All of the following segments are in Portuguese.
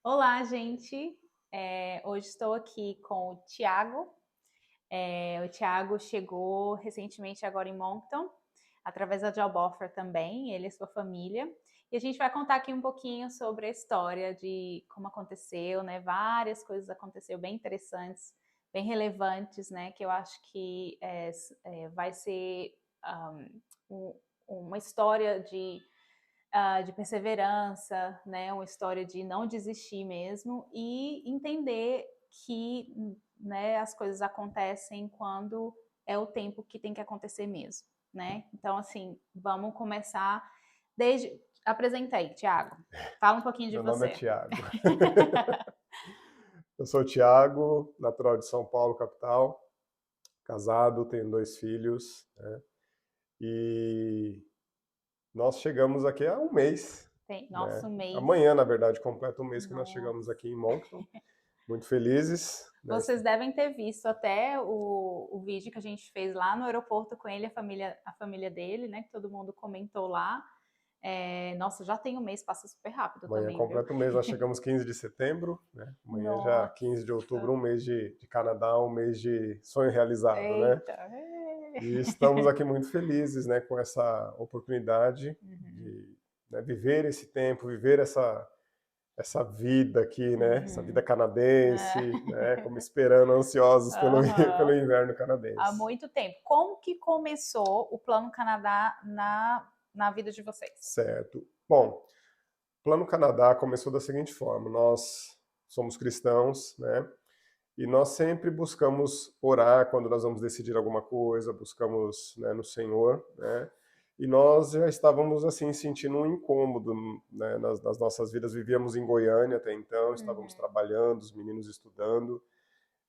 Olá, gente. Hoje estou aqui com o Tiago. O Tiago chegou recentemente agora em Moncton, através da Job Offer também, ele e sua família. E a gente vai contar aqui um pouquinho sobre a história de como aconteceu, né? Várias coisas aconteceram bem interessantes, bem relevantes, né? Que eu acho que vai ser um, uma história de perseverança, né? Uma história de não desistir mesmo e entender que, né, as coisas acontecem quando é o tempo que tem que acontecer mesmo, né? Então, assim, vamos começar desde... Apresenta aí, Thiago. Fala um pouquinho de Meu nome é você. Tiago. Eu sou o Tiago, natural de São Paulo, capital, casado, tenho 2 filhos, né? E nós chegamos aqui há um mês, Nosso né? mês. Amanhã, na verdade, completa um mês que nós Nossa. chegamos aqui em Moncton. Muito felizes, né? Vocês devem ter visto até o vídeo que a gente fez lá no aeroporto com ele, a família dele, né? Que todo mundo comentou lá. Nossa, já tem um mês, passa super rápido Amanhã também, viu? completa um mês, nós chegamos 15 de setembro, né? Amanhã já 15 de outubro, Nossa, um mês de Canadá, um mês de sonho realizado, né? eita. E estamos aqui muito felizes, né, com essa oportunidade Uhum, de, né, viver esse tempo, viver essa vida aqui, né, essa vida uhum. canadense, né, como esperando, ansiosos pelo, pelo Aham. inverno Há canadense. muito tempo. Como que começou o Plano Canadá na vida de vocês? Certo. Bom, Plano Canadá começou da seguinte forma: nós somos cristãos, né, e nós sempre buscamos orar quando nós vamos decidir alguma coisa, buscamos, né, no Senhor, né? E nós já estávamos assim sentindo um incômodo, né, nas nossas vidas. Vivíamos em Goiânia até então, estávamos Uhum. trabalhando, os meninos estudando,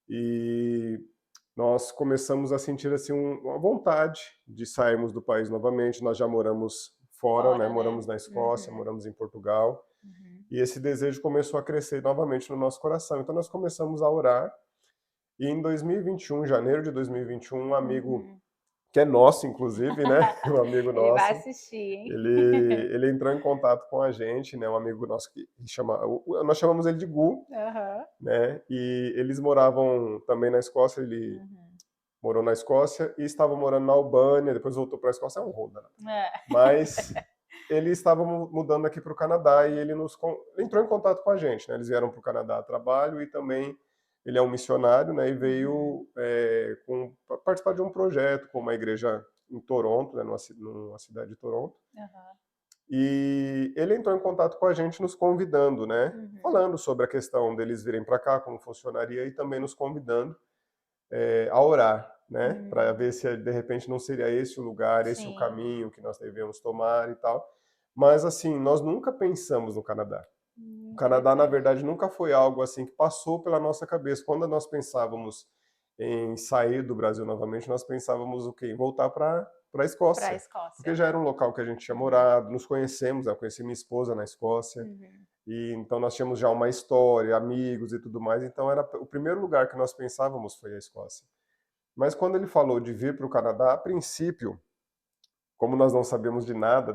e nós começamos a sentir assim uma vontade de sairmos do país novamente. Nós já moramos fora, né? Fora, né? Moramos na Escócia, Uhum, moramos em Portugal, uhum, e esse desejo começou a crescer novamente no nosso coração. Então nós começamos a orar e em 2021, janeiro de 2021, um amigo uhum. que é nosso, inclusive, né? Um amigo Ele vai nosso, assistir, hein? ele entrou em contato com a gente, né? Um amigo nosso que chama, nós chamamos ele de Gu, Aham. né? E eles moravam também na Escócia, ele Uhum. morou na Escócia e estava morando na Albânia, depois voltou para a Escócia, é um rolo, né? É. Mas ele estava mudando aqui para o Canadá e ele ele entrou em contato com a gente, né? Eles vieram para o Canadá a trabalho e também ele é um missionário, né? E Uhum. veio participar de um projeto com uma igreja em Toronto, né? Numa cidade de Toronto. Aham. E ele entrou em contato com a gente nos convidando, né? Uhum. Falando sobre a questão deles virem para cá, como funcionaria e também nos convidando a orar, né? Para ver Hum. se de repente não seria esse o lugar, esse o Sim. caminho que nós devemos tomar e tal. Mas assim, nós nunca pensamos no Canadá. O Canadá, na Interessante. verdade, nunca foi algo assim que passou pela nossa cabeça. Quando nós pensávamos em sair do Brasil novamente, nós pensávamos o quê? Em voltar para a Para a Escócia. Escócia, Porque já né? era um local que a gente tinha Uhum. morado, nos conhecemos, eu conheci minha esposa na Escócia, Uhum. e então nós tínhamos já uma história, amigos e tudo mais, então era o primeiro lugar que nós pensávamos foi a Escócia. Mas quando ele falou de vir para o Canadá, a princípio, como nós não sabemos de nada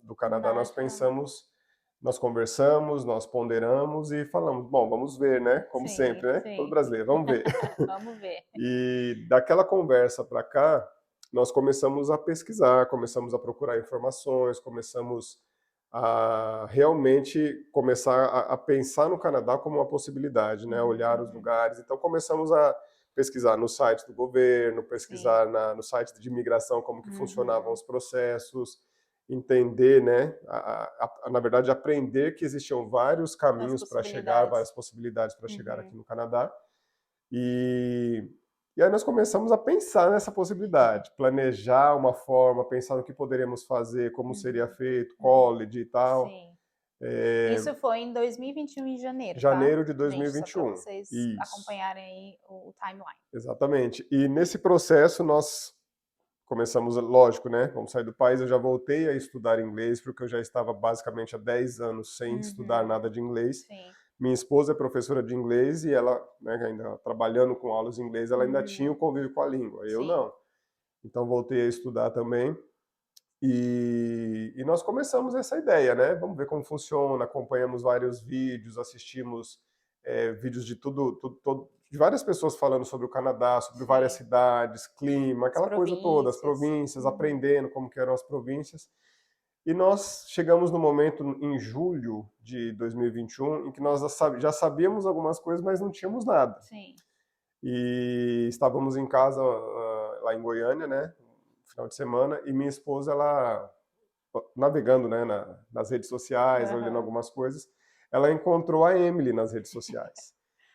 do Canadá, nós Nada. pensamos, nós conversamos, nós ponderamos e falamos, bom, vamos ver, né? Como Sim, sempre, né? Todo sim. brasileiro, vamos ver. Vamos ver. E daquela conversa para cá, nós começamos a pesquisar, começamos a procurar informações, começamos a realmente começar a pensar no Canadá como uma possibilidade, né? Olhar os Uhum. lugares. Então começamos a pesquisar no site do governo, Sim. pesquisar no site de imigração como que funcionavam Uhum. os processos, entender, né? Na verdade, aprender que existiam vários As caminhos para chegar, possibilidades. várias possibilidades para chegar Uhum. aqui no Canadá. E, e aí nós começamos a pensar nessa possibilidade, planejar uma forma, pensar no que poderíamos fazer, como seria Uhum. feito, Uhum. college e tal. Sim. É, Isso foi em 2021 em janeiro, tá? janeiro de Gente, só para 2021. vocês Isso, acompanharem aí o timeline. exatamente. E nesse processo nós começamos, lógico, né? Vamos sair do país. Eu já voltei a estudar inglês, porque eu já estava basicamente há 10 anos sem estudar Uhum. nada de inglês. Sim. Minha esposa é professora de inglês e ela, né, ainda trabalhando com aulas de inglês, ela ainda tinha o Uhum. convívio com a língua. Eu Sim. não. Então voltei a estudar também. E nós começamos essa ideia, né? Vamos ver como funciona, acompanhamos vários vídeos, assistimos vídeos de de várias pessoas falando sobre o Canadá, sobre várias Sim. cidades, clima, As aquela coisa toda, as províncias. províncias, aprendendo como que eram as províncias. E nós chegamos no momento, em julho de 2021, em que nós já sabíamos algumas coisas, mas não tínhamos nada. Sim. E estávamos em casa, lá em Goiânia, né, no final de semana, e minha esposa, ela navegando, né, nas redes sociais, olhando Aham. algumas coisas, ela encontrou a Emily nas redes sociais.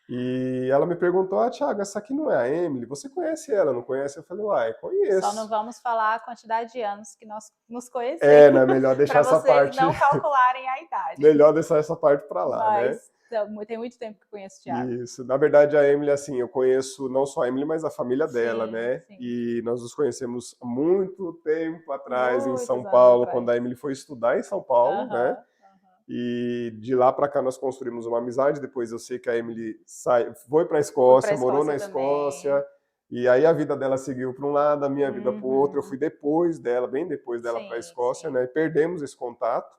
E ela me perguntou, Thiago, essa aqui não é a Emily? Você conhece ela, não conhece? Eu falei, uai, Só não conheço. vamos falar a quantidade de anos que nós nos conhecemos, Né, melhor deixar para essa vocês parte, não calcularem a idade. melhor deixar essa parte para lá, né? Mas tem muito tempo que eu conheço o Thiago. Isso. Na verdade, a Emily, assim, eu conheço não só a Emily, mas a família dela, Sim, né? sim. E nós nos conhecemos há muito tempo atrás, em São Muitos anos Paulo, quando atrás. a Emily foi estudar em São Paulo, né? Aham. E de lá para cá nós construímos uma amizade. Depois eu sei que a Emily foi para a Fui para a Escócia, morou na Escócia também. Escócia, e aí a vida dela seguiu para um lado, a minha vida para o outro. Eu fui Uhum. depois dela, bem depois dela para a Sim, Escócia, sim. né? E perdemos esse contato.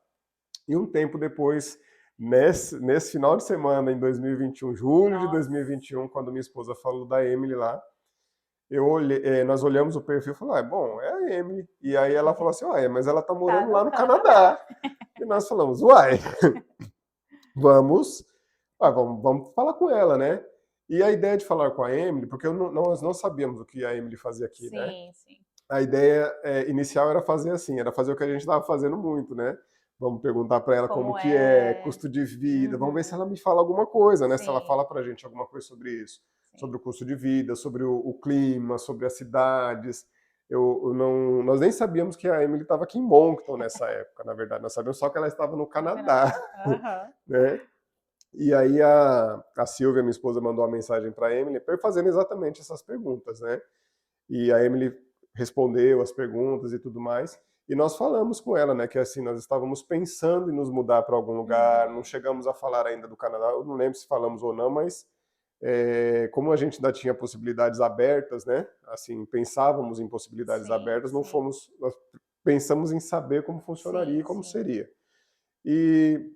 E um tempo depois, nesse final de semana, em 2021, julho de Nossa. 2021, quando minha esposa falou da Emily lá, nós olhamos o perfil e falamos, bom, é a Emily. E aí ela falou assim, mas ela tá Tá morando no lá no Canadá. Canadá. E nós falamos, vamos, vamos falar com ela, né? E a ideia de falar com a Emily, porque nós não sabíamos o que a Emily fazia aqui, né? Sim, sim. A ideia inicial era fazer assim, era fazer o que a gente estava fazendo muito, né? Vamos perguntar para ela como Como que é, é. custo de vida, vamos ver se Uhum. ela me fala alguma coisa, né? Se ela Sim, fala para a gente alguma coisa sobre isso, sim. sobre o custo de vida, sobre o clima, sobre as cidades. Eu não, nós nem sabíamos que a Emily estava aqui em Moncton nessa época, na verdade. Nós sabíamos só que ela estava no No Canadá, Canadá. Aham. né? E aí a Silvia, minha esposa, mandou uma mensagem para a Emily fazendo exatamente essas perguntas, né? E a Emily respondeu as perguntas e tudo mais. E nós falamos com ela, né, que assim, nós estávamos pensando em nos mudar para algum lugar, não Uhum. chegamos a falar ainda do Canadá, eu não lembro se falamos ou não, mas como a gente ainda tinha possibilidades abertas, né, assim, pensávamos em possibilidades Sim, abertas, não sim. fomos, nós pensamos em saber como funcionaria e Sim, como sim. seria. E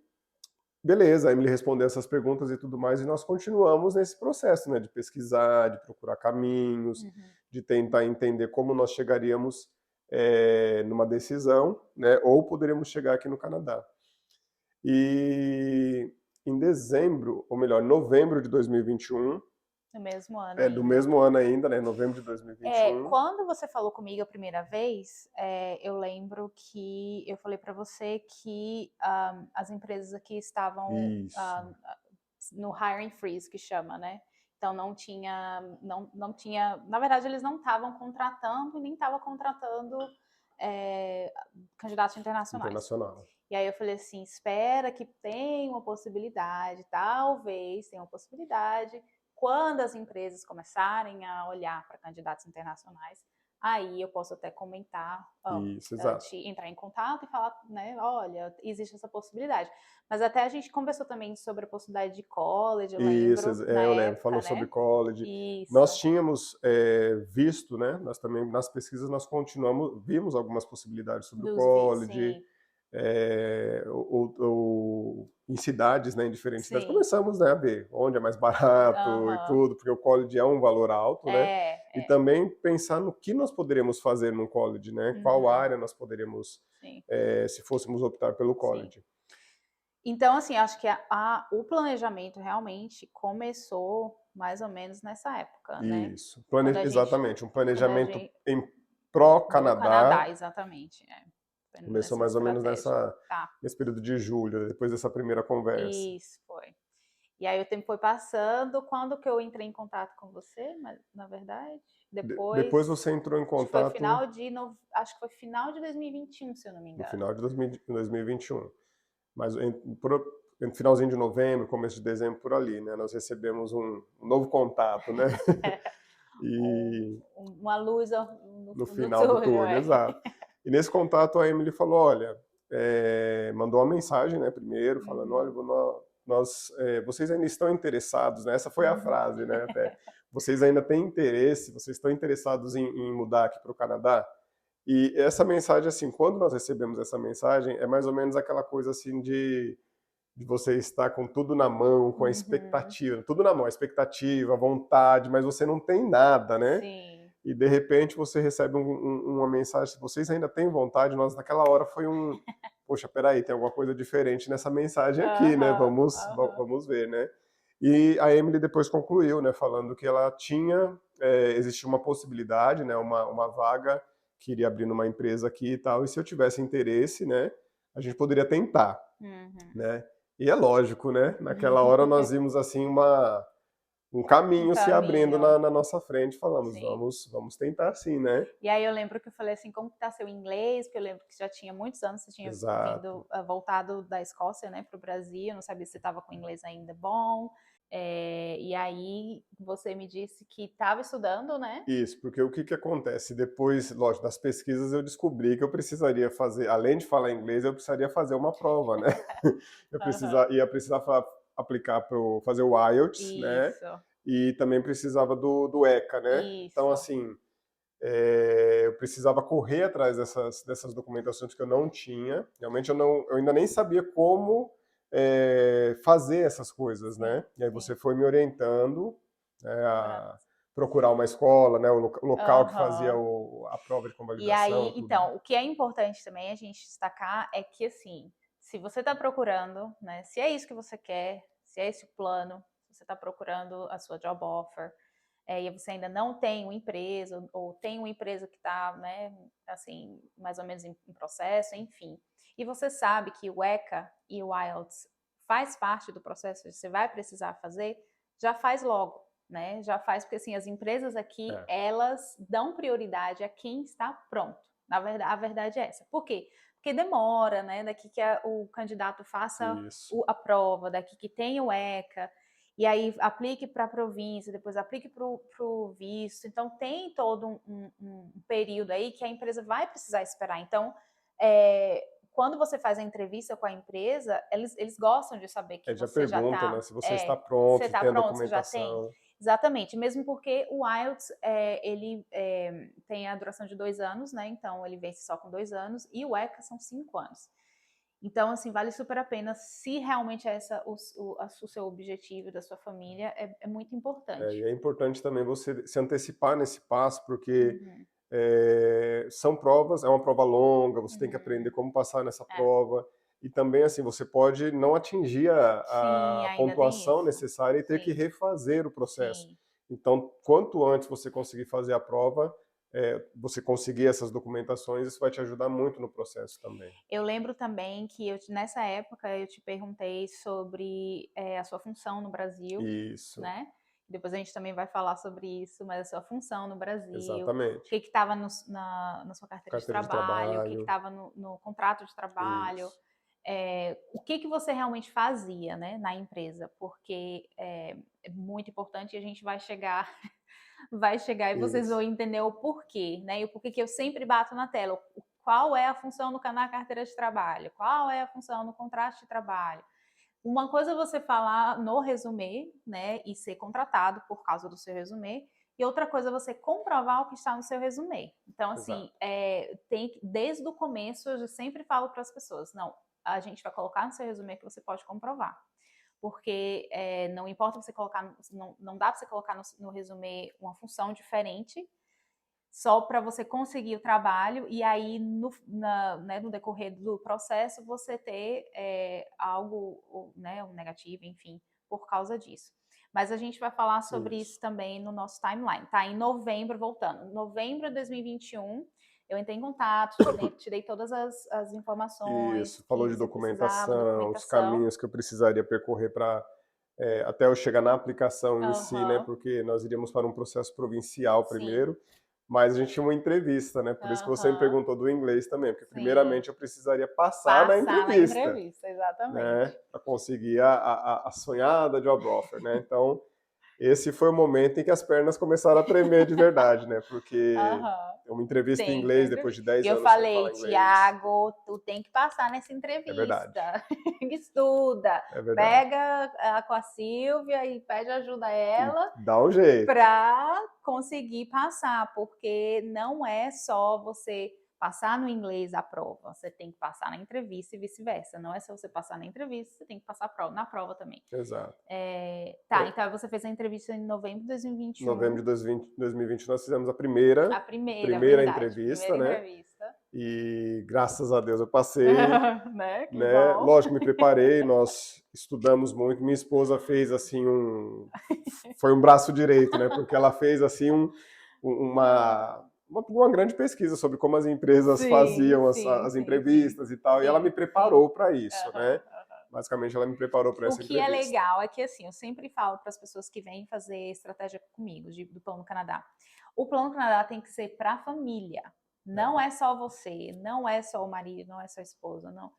beleza, a Emily respondeu essas perguntas e tudo mais, e nós continuamos nesse processo, né, de pesquisar, de procurar caminhos, Uhum. de tentar entender como nós chegaríamos numa decisão, né, ou poderíamos chegar aqui no Canadá. E em dezembro, ou melhor, novembro de 2021, No mesmo ano do ainda. mesmo ano ainda, né, novembro de 2021, Quando você falou comigo a primeira vez, eu lembro que eu falei para você que as empresas aqui estavam isso, no hiring freeze, que chama, né? Então não tinha, na verdade eles não estavam contratando e nem estavam contratando candidatos internacionais. internacional. E aí eu falei assim, espera que tenha uma possibilidade, talvez tenha uma possibilidade, quando as empresas começarem a olhar para candidatos internacionais, aí eu posso até comentar, Isso, exato. entrar em contato e falar, né, olha, existe essa possibilidade. Mas até a gente conversou também sobre a possibilidade de college, eu Isso, lembro, na eu lembro, época, falou sobre né? college. Isso, Nós tínhamos visto, né? Nós também nas pesquisas nós vimos algumas possibilidades sobre o dos college, sim, em cidades, né, em diferentes cidades. sim, Começamos, né, a ver onde é mais barato e aham, tudo, porque o college é um valor alto, né? E é, também pensar no que nós poderíamos fazer no college, né? Qual uhum, área nós poderíamos, sim, se fôssemos optar pelo sim. college. Então, assim, acho que o planejamento realmente começou mais ou menos nessa época, né? Isso, exatamente, um Quando a planejamento gente, em do pró-Canadá. Canadá, exatamente, foi Começou nessa mais ou menos estratégia. Tá, nesse período de julho, depois dessa primeira conversa. isso foi. E aí o tempo foi passando, quando que eu entrei em contato com você, na verdade? Depois Depois, você entrou em acho que foi contato acho que foi final de 2021, se eu não me no engano. final de 2021, mas entre finalzinho de novembro, começo de dezembro, por ali, né? Nós recebemos um novo contato, né? E Uma luz no no final do túnel, turno, exato. E nesse contato a Emily falou, olha, mandou uma mensagem, né, primeiro, falando, olha, Uhum, vocês ainda estão interessados, né? Essa foi a uhum. frase, né, até. Vocês ainda têm interesse, vocês estão interessados em mudar aqui para o Canadá? E essa mensagem, assim, quando nós recebemos essa mensagem, é mais ou menos aquela coisa assim de você estar com tudo na mão, com a Uhum. expectativa, tudo na mão, a expectativa, a vontade, mas você não tem nada, né? Sim. E de repente você recebe uma mensagem, se vocês ainda têm vontade, nós naquela hora foi poxa, peraí, tem alguma coisa diferente nessa mensagem aqui, né? Aham, aham. Vamos ver, né? E a Emily depois concluiu, né, falando que ela tinha, existia uma possibilidade, né, uma vaga que iria abrir numa empresa aqui e tal, e se eu tivesse interesse, né, a gente poderia tentar, Uhum. né? E é lógico, né? Naquela hora nós vimos assim um Um caminho se abrindo caminho, na nossa frente, falamos, sim. vamos tentar sim, né? E aí eu lembro que eu falei assim, como que tá seu inglês? Porque eu lembro que já tinha muitos anos, você tinha Exato. voltado da Escócia, né, para o Brasil, eu não sabia se você estava com inglês ainda bom. E aí você me disse que estava estudando, né? Isso, porque o que que acontece? Depois, lógico, das pesquisas eu descobri que eu precisaria fazer, além de falar inglês, eu precisaria fazer uma prova, né? Aham. Ia precisar aplicar para fazer o IELTS, né? Isso, E também precisava do ECA, né? Então, isso. assim, eu precisava correr atrás dessas documentações que eu não tinha. Realmente eu ainda nem sabia como fazer essas coisas, né? Sim, E aí sim. você foi me orientando, né, Pra... a procurar uma escola, né, o local que fazia Aham. a prova de E convalidação, aí, tudo. então, o que é importante também a gente destacar é que, assim, se você está procurando, né, se é isso que você quer, se é esse o plano, se você está procurando a sua job offer, e você ainda não tem uma empresa, ou tem uma empresa que está, né, assim, mais ou menos em processo, enfim, e você sabe que o ECA e o IELTS faz parte do processo, você vai precisar fazer, já faz logo, né? Já faz, porque assim, as empresas aqui, É, elas dão prioridade a quem está pronto. Na verdade, a verdade é essa. Por quê? Porque demora, né? Daqui que o candidato faça isso, a prova, daqui que tenha o ECA, e aí aplique para a província, depois aplique para o visto. Então, tem todo um período aí que a empresa vai precisar esperar. Então, quando você faz a entrevista com a empresa, eles gostam de saber que já você já pergunta, né, está. se você está Você pronto, se está tem a pronto, você já tem? documentação. Exatamente, mesmo porque o IELTS ele tem a duração de 2 anos, né? Então ele vence só com 2 anos, e o ECA são 5 anos. Então, assim, vale super a pena se realmente é essa o seu objetivo da sua família, é muito E importante. é importante também você se antecipar nesse passo, porque Uhum, são provas, é uma prova longa, você tem que aprender uhum, como passar nessa é. prova, e também, assim, você pode não atingir Sim, a ainda tem pontuação isso. necessária e ter que Sim, refazer o processo. sim. Então, quanto antes você conseguir fazer a prova, você conseguir essas documentações, isso vai te ajudar muito no processo também. Eu lembro também que nessa época eu te perguntei sobre a sua função no Brasil, Isso, né? Depois a gente também vai falar sobre isso, mas a sua função no Brasil, o exatamente. que estava na sua carteira de Carteira de trabalho, o que trabalho, estava no contrato de trabalho, isso, o que você realmente fazia, né, na empresa, porque é muito importante e a gente vai chegar e vocês vão isso, entender o porquê, né? E o porquê que eu sempre bato na tela. Qual é a função na carteira de trabalho? Qual é a função no contrato de trabalho? Uma coisa é você falar no resumê, né, e ser contratado por causa do seu resumê, e outra coisa é você comprovar o que está no seu resumê. Então, assim, exato. desde o começo eu sempre falo para as pessoas, não, a gente vai colocar no seu resumê que você pode comprovar. Porque não importa você colocar, não dá para você colocar no resumê uma função diferente só para você conseguir o trabalho e aí né, no decorrer do processo você ter algo, né, um negativo, enfim, por causa disso. Mas a gente vai falar sobre isso Isso. também no nosso timeline, tá? Em novembro, voltando. Novembro de 2021, eu entrei em contato, te dei todas as informações Isso, falou que de você precisava, documentação, os documentação. caminhos que eu precisaria percorrer para até eu chegar na aplicação em si, né? Aham, Porque nós iríamos para um processo provincial sim. primeiro, mas a gente tinha uma entrevista, né? Por isso que você me Aham, perguntou do inglês também, porque sim. primeiramente eu precisaria passar na Passar na entrevista, entrevista, exatamente. né? Para conseguir a sonhada job offer, né? Então, esse foi o momento em que as pernas começaram a tremer de verdade, né? Porque Aham. é uma entrevista em Tem que ter inglês depois de entrevista. E 10 eu anos sem falei, falar inglês. Tiago, tu tem que passar nessa É verdade, entrevista. Estuda. é verdade. Pega com a Silvia e pede ajuda a ela Dá um jeito. para conseguir passar, porque não é só você passar no inglês a prova, você tem que passar na entrevista e vice-versa. Não é só você passar na entrevista, você tem que passar na prova também. Exato. Então você fez a entrevista em novembro de 2021. Novembro de 2020 nós fizemos a primeira verdade, entrevista, primeira né? entrevista. E graças a Deus eu passei, né? Que né? bom. Lógico, me preparei, nós estudamos muito. Minha esposa fez assim foi um braço direito, né? Porque ela fez assim uma grande pesquisa sobre como as empresas faziam as entrevistas e tal, e ela me preparou para isso, né? Basicamente, ela me preparou para essa entrevista. O que é legal é que, assim, eu sempre falo para as pessoas que vêm fazer estratégia comigo, do Plano Canadá. O Plano Canadá tem que ser para a família. Não é só você, não é só o marido, não é só a esposa, não.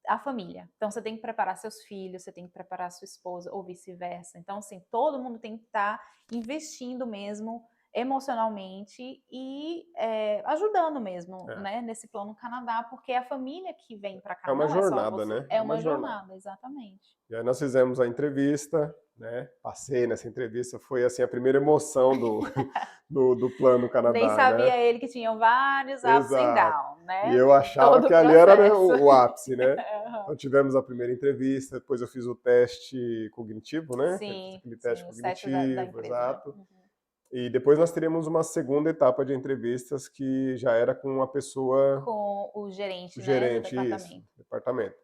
A família. Então, você tem que preparar seus filhos, você tem que preparar sua esposa, ou vice-versa. Então, assim, todo mundo tem que estar investindo mesmo emocionalmente e ajudando mesmo, né, nesse Plano Canadá, porque é a família que vem para cá, é uma não jornada, é só você. Né? É uma jornada, exatamente. E aí nós fizemos a entrevista, né? Passei nessa entrevista, foi assim a primeira emoção do Plano Canadá. Nem sabia, né? ele que tinha vários ups and downs, né? E eu achava que ali era, né, o ápice, né? Então tivemos a primeira entrevista, depois eu fiz o teste cognitivo, né? Aquele teste cognitivo, da empresa, exato. Né? E depois nós teríamos uma segunda etapa de entrevistas que já era com uma pessoa... Com o gerente, né, do departamento. Isso, departamento.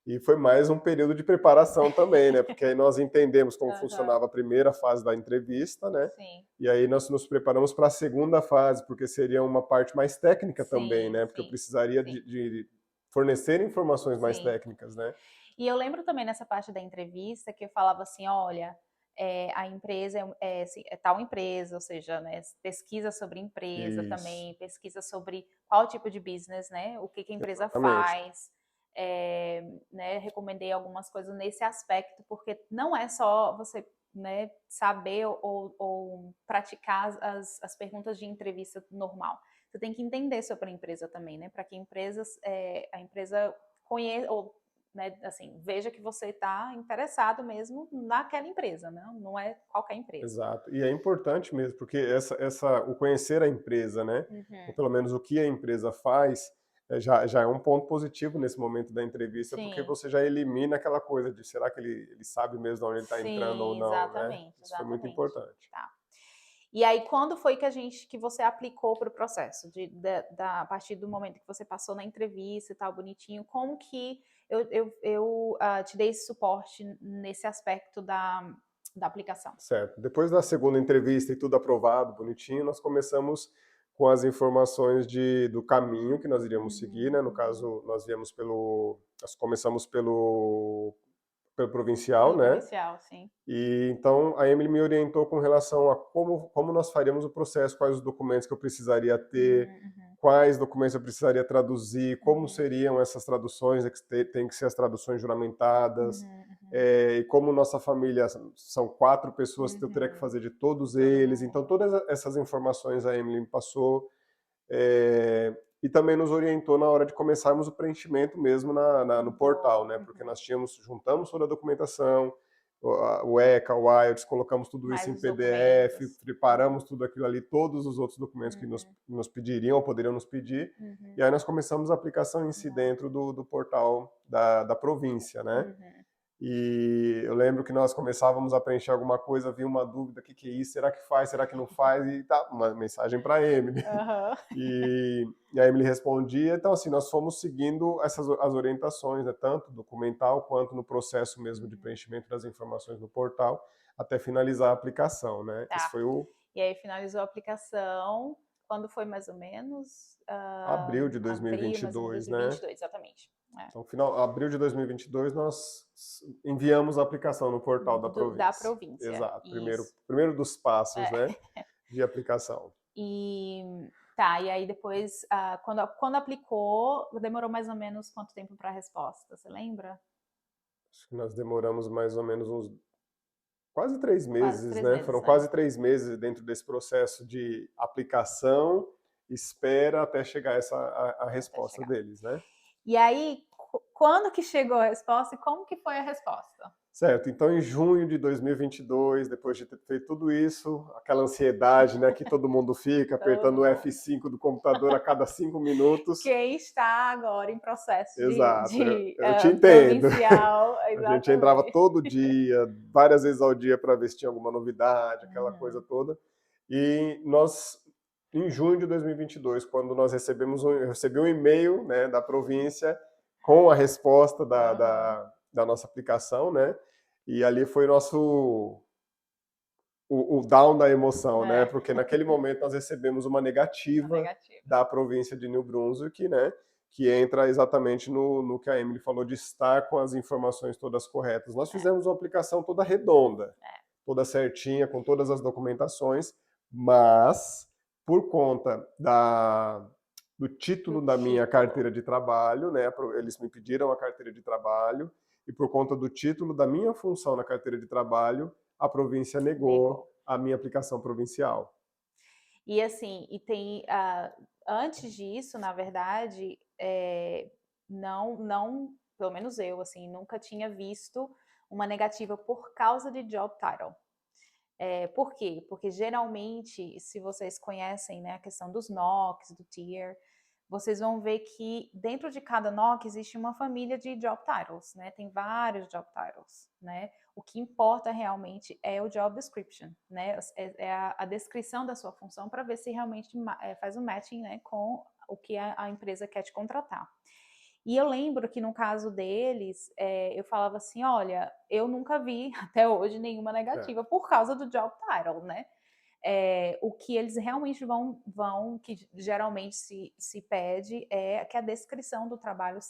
E foi mais um período de preparação também, né? Porque aí nós entendemos como funcionava a primeira fase da entrevista, né? Sim. E aí nós nos preparamos para a segunda fase, porque seria uma parte mais técnica também, né? Porque eu precisaria de fornecer informações mais técnicas, né? E eu lembro também nessa parte da entrevista que eu falava assim, olha, a empresa é tal empresa, ou seja, né, pesquisa sobre empresa também, pesquisa sobre qual tipo de business, né? O que a empresa faz. Né, recomendei algumas coisas nesse aspecto, porque não é só você, né, saber ou praticar as perguntas de entrevista normal. Você tem que entender sobre a empresa também, né, para que a empresa conheça, ou, né, assim, veja que você está interessado mesmo naquela empresa, né? Não é qualquer empresa. Exato, e é importante mesmo, porque o conhecer a empresa, né, ou pelo menos o que a empresa faz, já é um ponto positivo nesse momento da entrevista, porque você já elimina aquela coisa de será que ele sabe mesmo de onde ele está entrando ou não, exatamente, né? Isso foi muito importante. Tá. E aí, quando foi que você aplicou para o processo? A partir do momento que você passou na entrevista e tal, bonitinho, como que eu te dei esse suporte nesse aspecto da aplicação? Certo. Depois da segunda entrevista e tudo aprovado, bonitinho, nós começamos com as informações do caminho que nós iríamos seguir, né? No caso, nós começamos pelo provincial, né? Provincial, sim. E então a Emily me orientou com relação a como nós faríamos o processo, quais os documentos que eu precisaria ter, quais documentos eu precisaria traduzir, como seriam essas traduções, tem que ser as traduções juramentadas, e como nossa família são 4 pessoas, eu teria que fazer de todos eles. Então todas essas informações a Emily me passou, e também nos orientou na hora de começarmos o preenchimento mesmo no portal, né? Porque nós juntamos toda a documentação, o ECA, o IELTS, colocamos tudo isso em PDF, preparamos tudo aquilo ali, todos os outros documentos que nos pediriam ou poderiam nos pedir, e aí nós começamos a aplicação em si dentro do portal da província, né? E eu lembro que nós começávamos a preencher alguma coisa, havia uma dúvida, o que é isso? Será que faz? Será que não faz? E tá, uma mensagem para a Emily. E a Emily respondia. Então, assim, nós fomos seguindo as orientações, né, tanto documental quanto no processo mesmo de preenchimento das informações no portal, até finalizar a aplicação, né? Tá. Esse foi E aí finalizou a aplicação, quando foi mais ou menos? Abril de 2022, né? Exatamente. Então, abril de 2022, nós enviamos a aplicação no portal da província. Da província. Exato. Primeiro dos passos, né, de aplicação. E aí depois, quando aplicou, demorou mais ou menos quanto tempo para a resposta? Você lembra? Acho que nós demoramos mais ou menos uns quase 3 meses, né? Foram quase 3 meses dentro desse processo de aplicação, espera até chegar a resposta deles, né? E aí, quando que chegou a resposta e como que foi a resposta? Certo, então em junho de 2022, depois de ter feito tudo isso, aquela ansiedade, né, que todo mundo fica, apertando Todo o mundo. F5 do computador a cada 5 minutos. Quem está agora em processo de, Exato, de eu te entendo. provincial, A gente entrava exatamente. todo dia, várias vezes ao dia, para ver se tinha alguma novidade, aquela coisa Uhum. toda. E nós, em junho de 2022, quando nós eu recebi um e-mail, né, da província com a resposta Aham. da nossa aplicação, né? E ali foi o down da emoção, né? É, Porque naquele momento nós recebemos uma a negativa negativa. da província de New Brunswick, né? Que entra exatamente no que a Emily falou de estar com as informações todas corretas. Nós É, fizemos uma aplicação toda redonda, é. toda certinha, com todas as documentações, mas por conta do Do título da minha título. carteira de trabalho, né? Eles me pediram a carteira de trabalho, e por conta do título da minha função na carteira de trabalho, a província negou Negou. a minha aplicação provincial. E assim, antes disso, na verdade, não, pelo menos eu, assim, nunca tinha visto uma negativa por causa de job title. Por quê? Porque geralmente, se vocês conhecem, né, a questão dos NOCs, do tier, vocês vão ver que dentro de cada NOC existe uma família de job titles, né? Tem vários job titles, né? O que importa realmente é o job description, né? É a descrição da sua função para ver se realmente faz um matching, né, com o que a empresa quer te contratar. E eu lembro que no caso deles, eu falava assim, olha, eu nunca vi até hoje nenhuma É, negativa por causa do job title, né? O que eles realmente que geralmente se pede é que a descrição do trabalho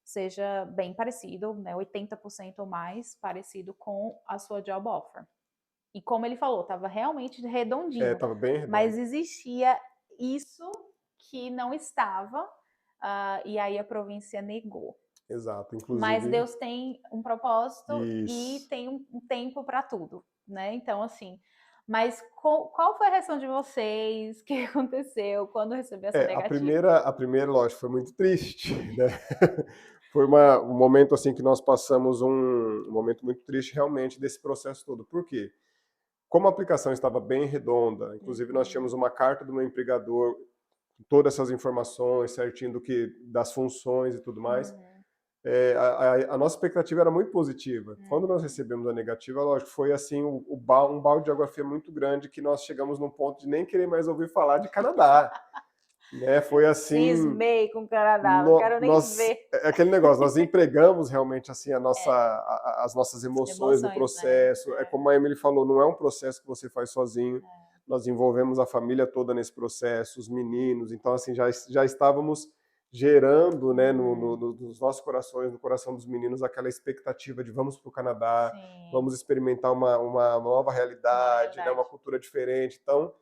seja bem parecido, né, 80% ou mais parecido com a sua job offer. E como ele falou, estava realmente redondinho, estava bem mas redondo. existia isso que não estava, e aí a província negou. Exato, Mas inclusive Deus tem um propósito e isso. tem um tempo para tudo, né? Então, assim, mas qual foi a reação de vocês? O que aconteceu quando recebeu essa negativa? A primeira, lógico, foi muito triste, né? Foi um momento assim que nós passamos um momento muito triste realmente desse processo todo. Por quê? Como a aplicação estava bem redonda, inclusive nós Uhum, tínhamos uma carta do meu empregador, todas essas informações certinho das funções e tudo mais. uhum, A nossa expectativa era muito positiva. Quando nós uhum. recebemos a negativa, lógico, foi assim um balde de água fria muito grande que nós chegamos num ponto de nem querer mais ouvir falar de Canadá, né? Foi assim, Cismei com o Canadá, não quero nem nós ver. é aquele negócio, nós empregamos realmente assim É, as nossas emoções no emoções, né? processo. É como a Emily falou, não é um processo que você faz sozinho. Nós envolvemos a família toda nesse processo, os meninos. Então assim já estávamos gerando, né, Uhum, nos nossos corações, no coração dos meninos, aquela expectativa de vamos para o Canadá, sim, vamos experimentar uma nova uma nova realidade, né, uma realidade. cultura diferente. Então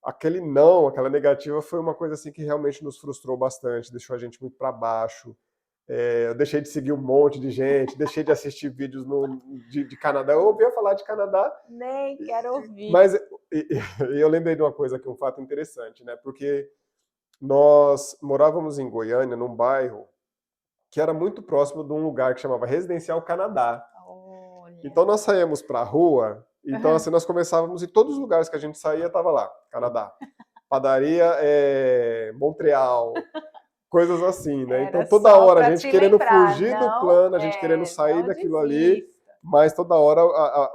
aquele não, aquela negativa foi uma coisa assim que realmente nos frustrou bastante, deixou a gente muito para baixo. Eu deixei de seguir um monte de gente, deixei de assistir vídeos de Canadá. Eu ouvia falar de Canadá, Nem quero ouvir. mas eu lembrei de uma coisa aqui, um fato interessante, né? Porque nós morávamos em Goiânia, num bairro que era muito próximo de um lugar que chamava Residencial Canadá. Olha. Então nós saíamos para a rua, então assim nós começávamos, e todos os lugares que a gente saía estava lá, Canadá. Padaria Montreal, coisas assim, né? Então Era toda só hora a para gente te querendo lembrar, fugir do plano, a gente querendo sair não daquilo ali, desista. mas toda hora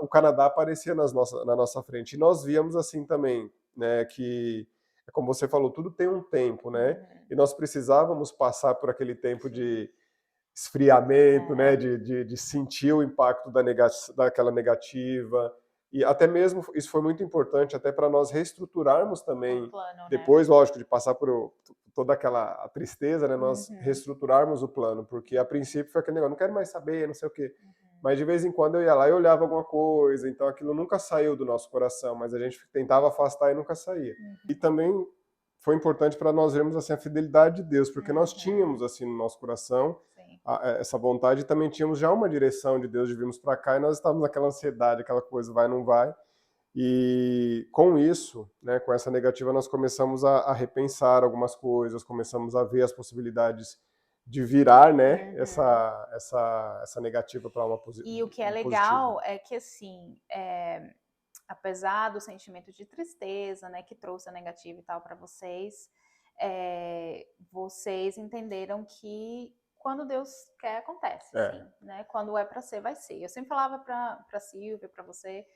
o Canadá aparecia na nossa frente. E nós víamos assim também, né, que, como você falou, tudo tem um tempo, né? Uhum, E nós precisávamos passar por aquele tempo sim, de esfriamento, né, é, de sentir o impacto daquela negativa. E até mesmo isso foi muito importante até para nós reestruturarmos o também, plano, né? depois, lógico, de passar por toda aquela tristeza, né, nós Uhum, reestruturarmos o plano, porque a princípio foi aquele negócio, não quero mais saber, não sei o quê. uhum, Mas de vez em quando eu ia lá e olhava alguma coisa, então aquilo nunca saiu do nosso coração, mas a gente tentava afastar e nunca saía. E uhum, também foi importante para nós vermos assim a fidelidade de Deus, porque nós uhum, tínhamos assim no nosso coração sim, essa vontade, e também tínhamos já uma direção de Deus de virmos para cá, e nós estávamos naquela ansiedade, aquela coisa vai não vai. E com isso, né, com essa negativa, nós começamos a repensar algumas coisas, começamos a ver as possibilidades de virar, né, essa negativa para uma positiva. E o que é legal é que, assim, apesar do sentimento de tristeza, né, que trouxe a negativa e tal para vocês, vocês entenderam que quando Deus quer, acontece, assim, né? Quando é para ser, vai ser. Eu sempre falava para Silvia, para você,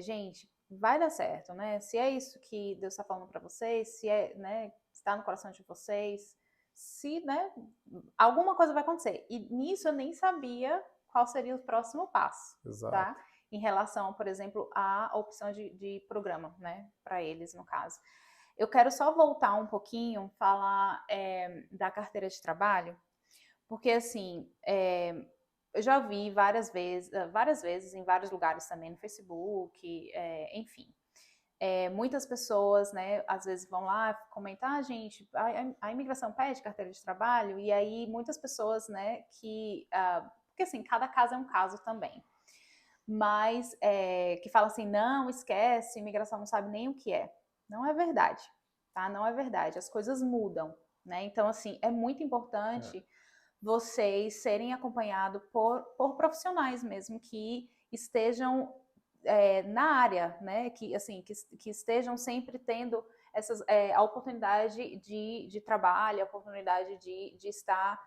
gente, vai dar certo, né? Se é isso que Deus está falando para vocês, se é, né, está no coração de vocês, se, né, alguma coisa vai acontecer. E nisso eu nem sabia qual seria o próximo passo, tá? Em relação, por exemplo, à opção de programa, né, para eles, no caso. Eu quero só voltar um pouquinho, falar da carteira de trabalho, porque, assim, eu já vi várias vezes em vários lugares também, no Facebook, enfim. Muitas pessoas, né, às vezes vão lá comentar, gente, a imigração pede carteira de trabalho, e aí muitas pessoas, né, porque assim, cada caso é um caso também, mas que falam assim, não, esquece, imigração não sabe nem o que é. Não é verdade, tá? Não é verdade, as coisas mudam, né? Então, assim, é muito importante vocês serem acompanhados por profissionais mesmo, que estejam na área, né, que, assim, que estejam sempre tendo a oportunidade de trabalho, a oportunidade de estar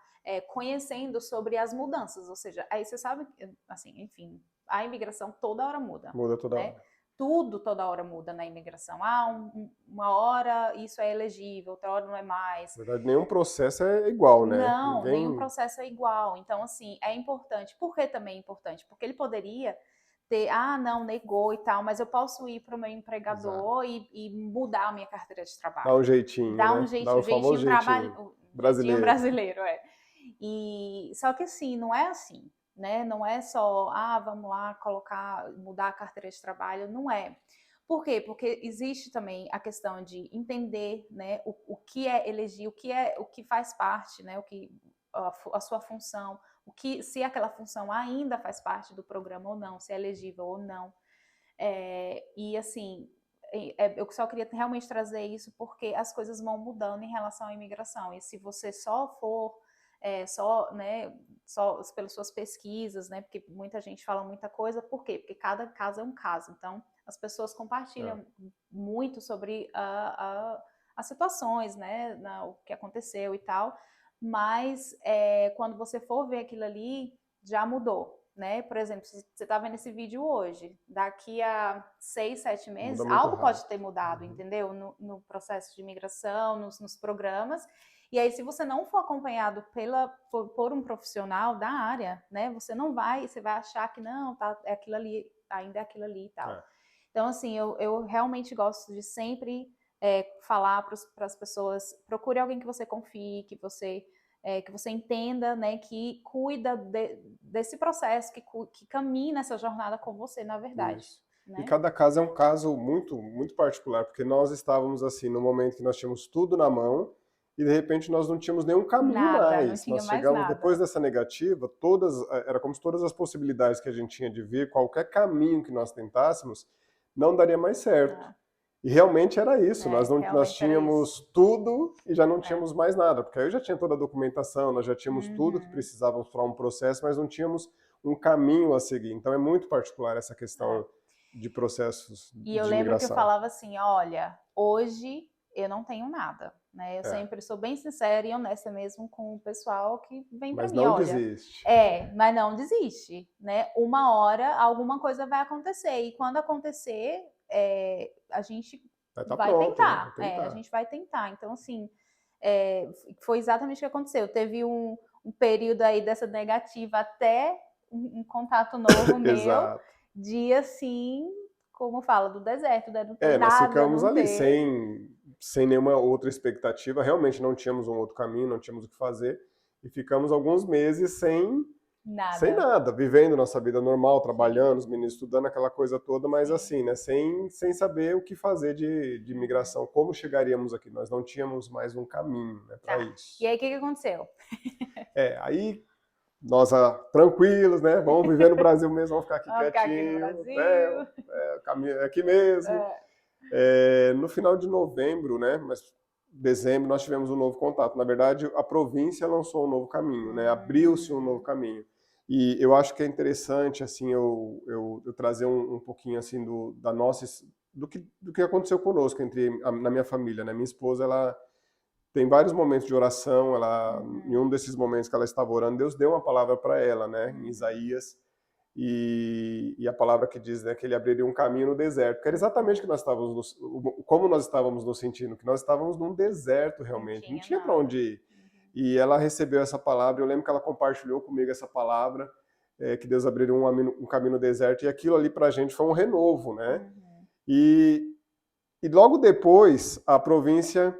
conhecendo sobre as mudanças, ou seja, aí você sabe, assim, enfim, a imigração toda hora muda. Muda toda né? hora. Tudo toda hora muda na imigração. Uma hora isso é elegível, outra hora não é mais. Na verdade, nenhum processo é igual, né? Não, nenhum processo é igual. Então, assim, é importante. Por que também é importante? Porque ele poderia ter, não, negou e tal, mas eu posso ir para o meu empregador e mudar a minha carteira de trabalho. Dá um jeitinho, Dá um né? jeitinho, Dá o famoso jeitinho brasileiro. brasileiro, E só que assim, não é assim, né? Não é só, vamos lá mudar a carteira de trabalho, não é. Por quê? Porque existe também a questão de entender, né, o que é elegir, o que faz parte, né, a sua função, se aquela função ainda faz parte do programa ou não, se é elegível ou não. E assim, eu só queria realmente trazer isso porque as coisas vão mudando em relação à imigração. E se você só for né, só pelas suas pesquisas, né, porque muita gente fala muita coisa, por quê? Porque cada caso é um caso. Então, as pessoas compartilham muito sobre as situações, né, o que aconteceu e tal, mas quando você for ver aquilo ali, já mudou. Né? Por exemplo, se você está vendo esse vídeo hoje, daqui a 6, 7 meses, algo pode ter mudado, entendeu? No processo de imigração, nos programas. E aí, se você não for acompanhado por um profissional da área, né? Você vai achar que não, é aquilo ali, ainda é aquilo ali e tal. Então, assim, eu realmente gosto de sempre falar para as pessoas, procure alguém que você confie, que você entenda, né, que cuida desse processo, que caminhe nessa jornada com você, na verdade. Né? E cada caso é um caso muito, muito particular, porque nós estávamos assim, no momento que nós tínhamos tudo na mão, e de repente nós não tínhamos nenhum caminho mais. Não tinha nós mais chegamos nada. Depois dessa negativa, era como se todas as possibilidades que a gente tinha de ver, qualquer caminho que nós tentássemos, não daria mais certo. E realmente era isso, nós tínhamos tudo e já não tínhamos mais nada, porque aí eu já tinha toda a documentação, nós já tínhamos tudo que precisávamos para um processo, mas não tínhamos um caminho a seguir. Então é muito particular essa questão de processos de imigração. E eu lembro que eu falava assim, olha, hoje eu não tenho nada, né? Eu sempre sou bem sincera e honesta mesmo com o pessoal que vem para mim, olha. Desiste. Mas não desiste, né? Uma hora alguma coisa vai acontecer e quando acontecer, a gente vai tentar. A gente vai tentar. Então, assim, foi exatamente o que aconteceu. Teve um período aí dessa negativa até um contato novo meu, de assim, como fala, do deserto, né? Não tem nada, nós ficamos ali sem nenhuma outra expectativa, realmente não tínhamos um outro caminho, não tínhamos o que fazer, e ficamos alguns meses sem nada, vivendo nossa vida normal, trabalhando, os meninos estudando, aquela coisa toda, mas assim, né, sem saber o que fazer de imigração, como chegaríamos aqui, nós não tínhamos mais um caminho, né, para isso. E aí, o que aconteceu? Aí nós tranquilos, né, vamos viver no Brasil mesmo, vamos ficar aqui quietinho, aqui mesmo. No final de novembro, né, mas dezembro, nós tivemos um novo contato. Na verdade, a província lançou um novo caminho, né? Abriu-se um novo caminho. E eu acho que é interessante, assim, eu trazer um pouquinho, assim, da nossa, do que aconteceu conosco, na minha família, né? Minha esposa, ela tem vários momentos de oração, em um desses momentos que ela estava orando, Deus deu uma palavra para ela, né? Em Isaías, e a palavra que diz, né, que ele abriria um caminho no deserto, que era exatamente o que nós estávamos, como nós estávamos nos sentindo, que nós estávamos num deserto realmente, não tinha para onde ir. E ela recebeu essa palavra, eu lembro que ela compartilhou comigo essa palavra, que Deus abriria um caminho no deserto, e aquilo ali pra gente foi um renovo, né? E logo depois, a província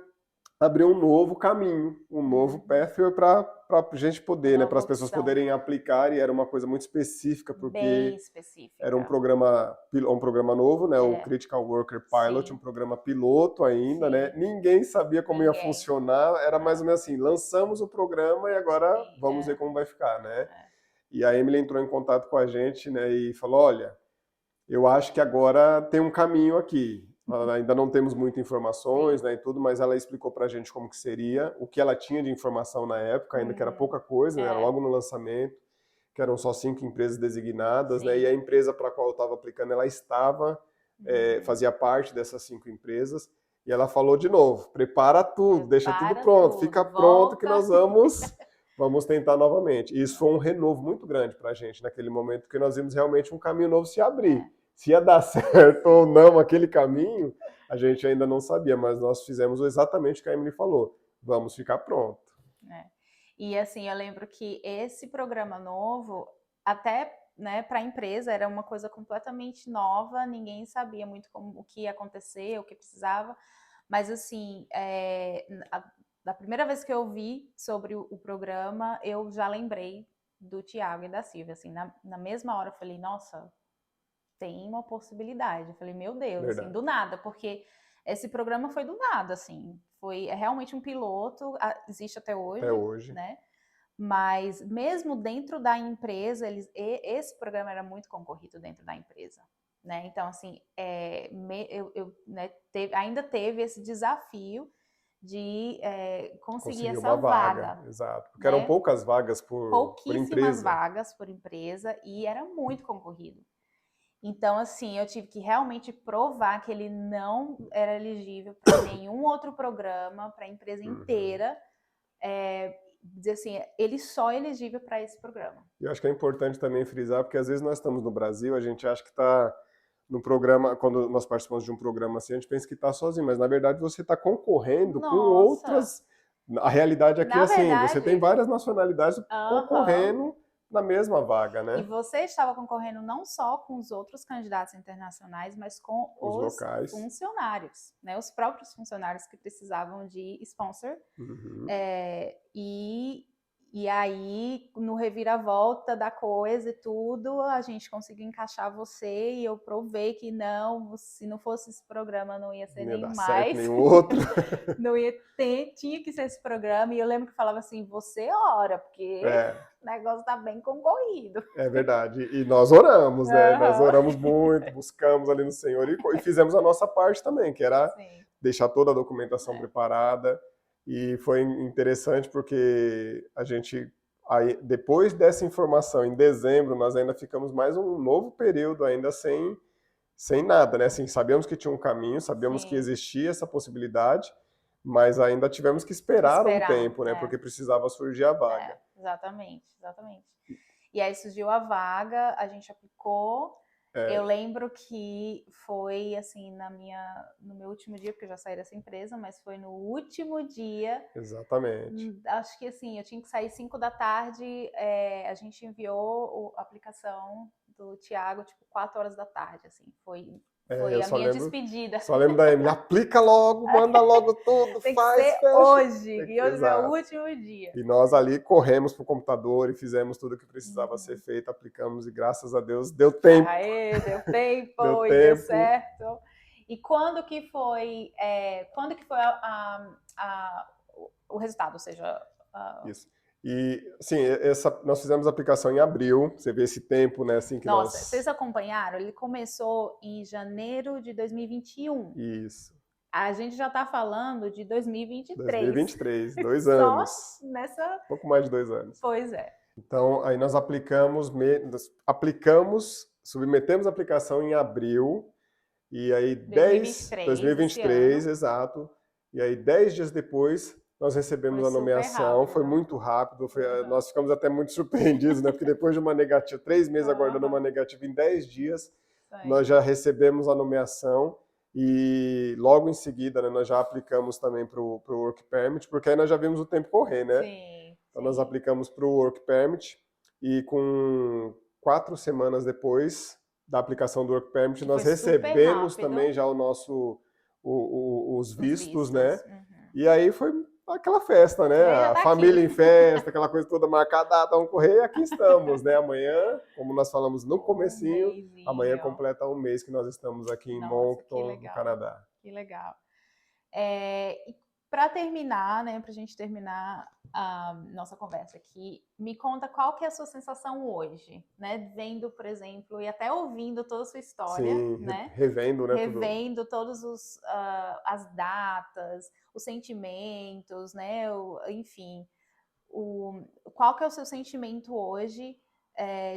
abriu um novo caminho, um novo pathway para a gente poder, né, para as pessoas poderem aplicar, e era uma coisa muito específica, porque bem específica. Era um programa novo, né, o Critical Worker Pilot, um programa piloto ainda, né, ninguém sabia como ia funcionar, era mais ou menos assim, lançamos o programa e agora vamos ver como vai ficar, né. E a Emily entrou em contato com a gente, né, e falou, olha, eu acho que agora tem um caminho aqui. Ainda não temos muitas informações, né, e tudo, mas ela explicou pra gente como que seria, o que ela tinha de informação na época, ainda que era pouca coisa, né, era logo no lançamento, que eram só 5 empresas designadas, né, e a empresa para a qual eu estava aplicando, ela fazia parte dessas 5 empresas, e ela falou de novo, prepara tudo, deixa tudo pronto, fica pronto que nós vamos tentar novamente. E isso foi um renovo muito grande para a gente naquele momento, porque nós vimos realmente um caminho novo se abrir. Se ia dar certo ou não aquele caminho, a gente ainda não sabia, mas nós fizemos exatamente o que a Emily falou. Vamos ficar pronto. E assim, eu lembro que esse programa novo, até, né, para a empresa, era uma coisa completamente nova, ninguém sabia muito o que ia acontecer, o que precisava, mas assim, da primeira vez que eu vi sobre o programa, eu já lembrei do Tiago e da Silvia, assim, na mesma hora eu falei, nossa, tem uma possibilidade. Eu falei, meu Deus, assim, do nada, porque esse programa foi do nada, assim, foi realmente um piloto, existe até hoje, né? Mas mesmo dentro da empresa, esse programa era muito concorrido dentro da empresa, né? Então, assim, né, ainda teve esse desafio de conseguir essa vaga. Exato, porque né? eram poucas vagas por empresa. Pouquíssimas vagas por empresa e era muito concorrido. Então, assim, eu tive que realmente provar que ele não era elegível para nenhum outro programa, para a empresa inteira. Dizer assim, ele só é elegível para esse programa. Eu acho que é importante também frisar, porque às vezes nós estamos no Brasil, a gente acha que está no programa, quando nós participamos de um programa assim, a gente pensa que está sozinho, mas na verdade você está concorrendo com outras. A realidade aqui é assim, você tem várias nacionalidades concorrendo na mesma vaga, né? E você estava concorrendo não só com os outros candidatos internacionais, mas com os locais. Funcionários, né? Os próprios funcionários que precisavam de sponsor. E aí, no reviravolta da coisa e tudo, a gente conseguiu encaixar você e eu provei que não, se não fosse esse programa não ia ser nem mais. Certo, nenhum outro. Não ia ter, tinha que ser esse programa. E eu lembro que falava assim, você ora, porque o negócio tá bem concorrido. É verdade. E nós oramos, né? Nós oramos muito, buscamos ali no Senhor e fizemos a nossa parte também, que era deixar toda a documentação preparada. E foi interessante porque a gente, aí, depois dessa informação, em dezembro, nós ainda ficamos mais um novo período ainda sem nada, né? Assim, sabíamos que tinha um caminho, sabíamos que existia essa possibilidade, mas ainda tivemos que esperar um tempo, né? Porque precisava surgir a vaga. Exatamente. E aí surgiu a vaga, a gente aplicou. Eu lembro que foi assim no meu último dia, porque eu já saí dessa empresa, mas foi no último dia. Exatamente. Acho que assim, eu tinha que sair 5 da tarde, a gente enviou a aplicação do Tiago, tipo, 4 horas da tarde, assim, foi a minha despedida. Só lembro da Emily, aplica logo, manda logo tudo, Tem faz, que ser fecha. Hoje, e hoje é o último dia. E nós ali corremos pro computador e fizemos tudo o que precisava ser feito, aplicamos e graças a Deus deu tempo. Deu tempo, e deu certo. E quando que foi o resultado, ou seja... Isso. E, assim, nós fizemos a aplicação em abril, você vê esse tempo, né, assim que vocês acompanharam? Ele começou em janeiro de 2021. Isso. a gente já está falando de 2023. 2023, 2 Só anos. nessa... Pouco mais de 2 anos. Pois é. Então, aí nós submetemos a aplicação em abril, e aí 2023, esse 2023, ano. exato, e aí 10 dias depois nós recebemos Foi a super nomeação, foi rápido. muito rápido, Uhum. nós ficamos até muito surpreendidos, né? Porque depois de uma negativa, 3 meses aguardando uma negativa, em 10 dias nós já recebemos a nomeação, e logo em seguida, né, nós já aplicamos também para o Work Permit, porque aí nós já vimos o tempo correr, né? Sim. Então nós aplicamos para o Work Permit, e com 4 semanas depois da aplicação do Work Permit, Que nós foi super recebemos rápido. também já os vistos, né? Uhum. E aí foi aquela festa, né? Tá A família aqui. em festa, aquela coisa toda marcada, data, vamos correr, e aqui estamos, né? Amanhã, como nós falamos no comecinho, amanhã completa um mês que nós estamos aqui em Moncton, no Canadá. Que legal. E para terminar, né, para a gente terminar a nossa conversa aqui, me conta qual que é a sua sensação hoje, né, vendo, por exemplo, e até ouvindo toda a sua história, Sim, né, revendo, né, revendo todos as datas, os sentimentos, né, enfim, qual que é o seu sentimento hoje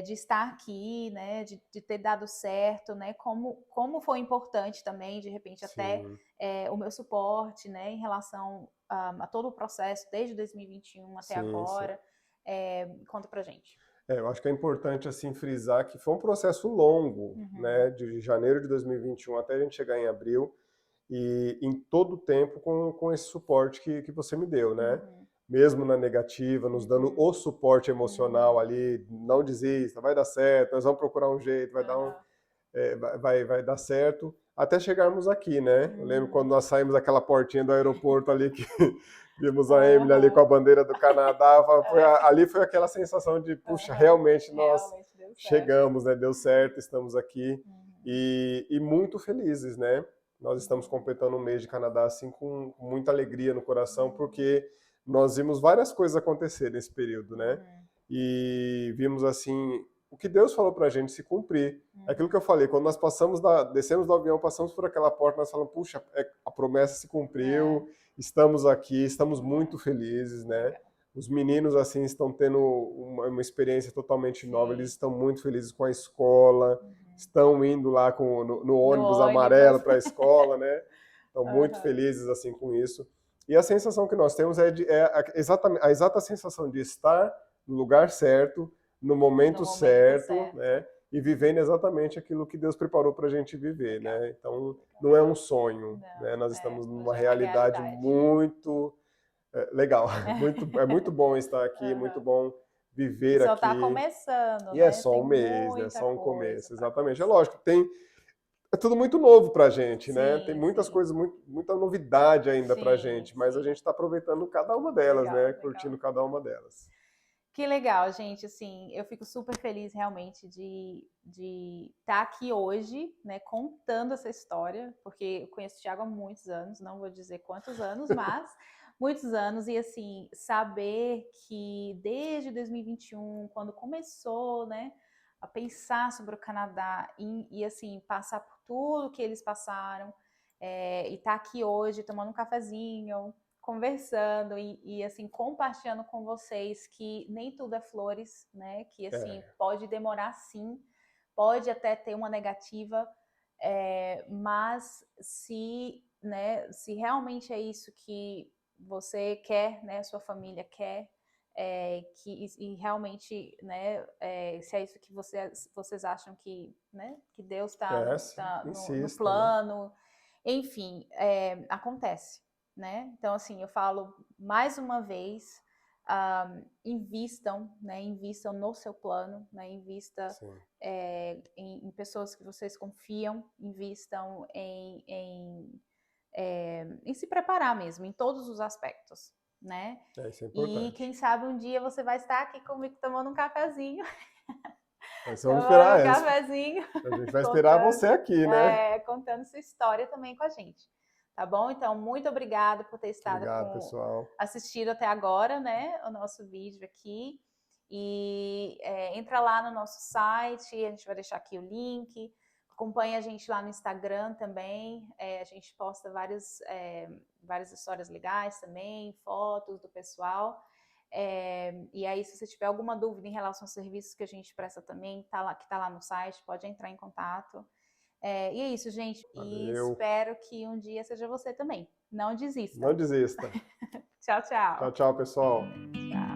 de estar aqui, né, de ter dado certo, né, como foi importante também, de repente, até o meu suporte, né, em relação a todo o processo, desde 2021 até agora. Conta pra gente. Eu acho que é importante assim frisar que foi um processo longo, né, de janeiro de 2021 até a gente chegar em abril, e em todo o tempo com esse suporte que você me deu, né? Mesmo na negativa, nos dando o suporte emocional ali, não desista, vai dar certo, nós vamos procurar um jeito, vai dar certo, até chegarmos aqui, né? Eu lembro quando nós saímos daquela portinha do aeroporto ali, que vimos a Emily ali com a bandeira do Canadá, ali foi aquela sensação de, puxa, realmente nós chegamos, né? Deu certo, estamos aqui, e muito felizes, né? Nós estamos completando um mês de Canadá assim com muita alegria no coração, porque nós vimos várias coisas acontecer nesse período, né? E vimos assim o que Deus falou pra gente se cumprir. É aquilo que eu falei, quando nós descemos do avião, passamos por aquela porta, nós falamos, puxa, a promessa se cumpriu, estamos aqui, estamos muito felizes, né? Os meninos, assim, estão tendo uma experiência totalmente nova, eles estão muito felizes com a escola, estão indo lá no ônibus amarelo para a escola, né? Estão muito felizes, assim, com isso. E a sensação que nós temos é a exata sensação de estar no lugar certo, no momento certo, né? E vivendo exatamente aquilo que Deus preparou para a gente viver, né? Então, não é um sonho, né? Nós estamos numa realidade muito legal. É muito bom estar aqui, é muito bom viver aqui. E só está começando, e né? É só um mês, né? Só um começo, exatamente. É lógico, é tudo muito novo pra gente, né? Tem muitas coisas, muita novidade ainda pra gente, mas a gente está aproveitando cada uma delas, né? Curtindo cada uma delas. Que legal, gente, assim, eu fico super feliz realmente de estar aqui hoje, né, contando essa história, porque eu conheço o Thiago há muitos anos, não vou dizer quantos anos, mas muitos anos, e assim, saber que desde 2021, quando começou, né, a pensar sobre o Canadá e assim, passar por tudo que eles passaram, e estar aqui hoje tomando um cafezinho, conversando e assim, compartilhando com vocês que nem tudo é flores, né? Que assim, pode demorar sim, pode até ter uma negativa, mas se realmente é isso que você quer, né? Sua família quer, e realmente, né? Se é isso que vocês acham que, né? Que Deus está no plano, né? Enfim, acontece. Né? Então, assim, eu falo mais uma vez, invistam, né? Invistam no seu plano, né? Invista em pessoas que vocês confiam, invistam em se preparar mesmo, em todos os aspectos, né? Isso é importante. E quem sabe um dia você vai estar aqui comigo tomando um cafezinho. Nós vamos esperar cafezinho. A gente vai esperar você aqui, né? Contando sua história também com a gente. Tá bom? Então, muito obrigada por ter estado assistido até agora, né? O nosso vídeo aqui. E entra lá no nosso site, a gente vai deixar aqui o link, Acompanhe a gente lá no Instagram também, a gente posta várias histórias legais também, fotos do pessoal. E aí, se você tiver alguma dúvida em relação aos serviços que a gente presta também, que está lá no site, pode entrar em contato. E é isso, gente. E Valeu. espero que um dia seja você também. Não desista. Não desista. Tchau, tchau. Tchau, tchau, pessoal. Tchau.